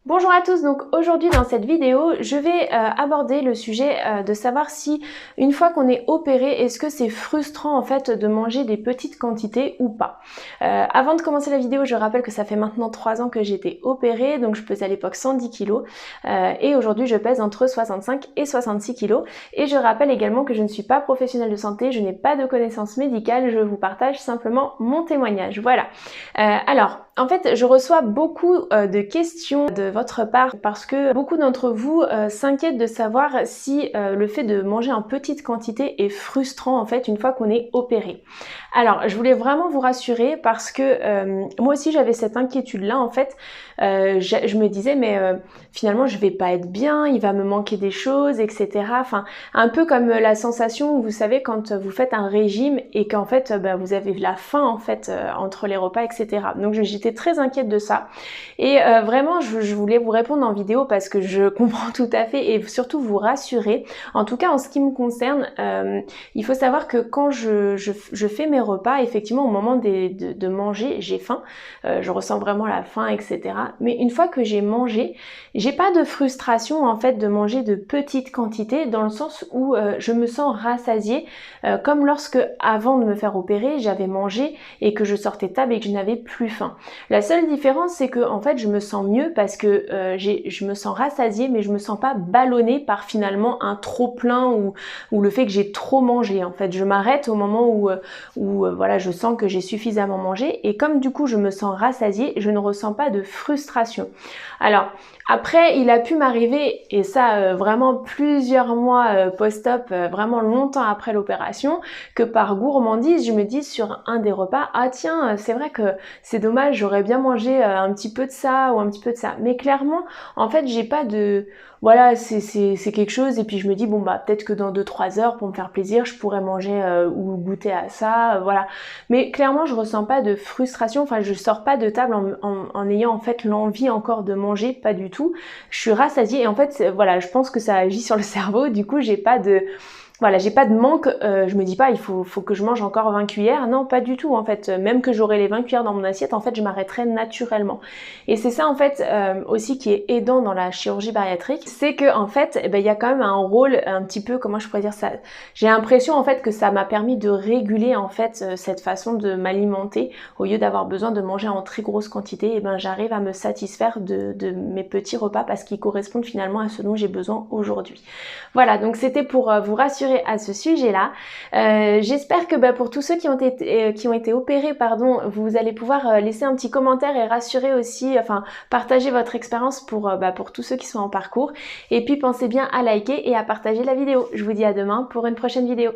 Bonjour à tous, donc aujourd'hui dans cette vidéo, je vais aborder le sujet de savoir si une fois qu'on est opéré, est-ce que c'est frustrant en fait de manger des petites quantités ou pas. Avant de commencer la vidéo, je rappelle que ça fait maintenant 3 ans que j'ai été opérée, donc je pesais à l'époque 110 kg et aujourd'hui je pèse entre 65 et 66 kg. Et je rappelle également que je ne suis pas professionnelle de santé, je n'ai pas de connaissances médicales, je vous partage simplement mon témoignage. Voilà. Alors, en fait, je reçois beaucoup de questions de votre part parce que beaucoup d'entre vous s'inquiètent de savoir si le fait de manger en petite quantité est frustrant en fait une fois qu'on est opéré. Alors, je voulais vraiment vous rassurer parce que moi aussi j'avais cette inquiétude-là en fait. Je me disais mais finalement je vais pas être bien, il va me manquer des choses, etc. Enfin, un peu comme la sensation, vous savez, quand vous faites un régime et qu'en fait vous avez la faim en fait entre les repas, etc. Donc j'étais très inquiète de ça. Et vraiment, je voulais vous répondre en vidéo parce que je comprends tout à fait et surtout vous rassurer. En tout cas, en ce qui me concerne, il faut savoir que quand je fais mes repas, effectivement, au moment de manger, j'ai faim. Je ressens vraiment la faim, etc. Mais une fois que j'ai mangé, j'ai pas de frustration en fait de manger de petites quantités dans le sens où je me sens rassasiée, comme lorsque avant de me faire opérer, j'avais mangé et que je sortais de table et que je n'avais plus faim. La seule différence, c'est que en fait, je me sens mieux parce que je me sens rassasiée, mais je me sens pas ballonnée par finalement un trop plein ou le fait que j'ai trop mangé. En fait, je m'arrête au moment où voilà, je sens que j'ai suffisamment mangé et comme du coup je me sens rassasiée, je ne ressens pas de frustration. Alors après, il a pu m'arriver, et ça vraiment plusieurs mois post-op, vraiment longtemps après l'opération, que par gourmandise, je me dise sur un des repas, ah tiens, c'est vrai que c'est dommage, j'aurais bien mangé un petit peu de ça ou un petit peu de ça. Mais clairement, en fait, j'ai pas de... Voilà, c'est quelque chose et puis je me dis, bon bah peut-être que dans 2-3 heures, pour me faire plaisir, je pourrais manger ou goûter à ça, voilà. Mais clairement, je ressens pas de frustration, enfin je sors pas de table en ayant en fait l'envie encore de manger, pas du tout. Je suis rassasiée et en fait, voilà, je pense que ça agit sur le cerveau, du coup j'ai pas de... Voilà, j'ai pas de manque, je me dis pas il faut que je mange encore 20 cuillères, non pas du tout en fait, même que j'aurais les 20 cuillères dans mon assiette, en fait je m'arrêterai naturellement. Et c'est ça en fait aussi qui est aidant dans la chirurgie bariatrique, c'est que en fait il y a quand même un rôle un petit peu, comment je pourrais dire ça, j'ai l'impression en fait que ça m'a permis de réguler en fait cette façon de m'alimenter, au lieu d'avoir besoin de manger en très grosse quantité, et j'arrive à me satisfaire de mes petits repas parce qu'ils correspondent finalement à ce dont j'ai besoin aujourd'hui. Voilà, donc c'était pour vous rassurer à ce sujet-là. J'espère que pour tous ceux qui ont été opérés, pardon, vous allez pouvoir laisser un petit commentaire et rassurer aussi, enfin partager votre expérience pour tous ceux qui sont en parcours. Et puis pensez bien à liker et à partager la vidéo. Je vous dis à demain pour une prochaine vidéo.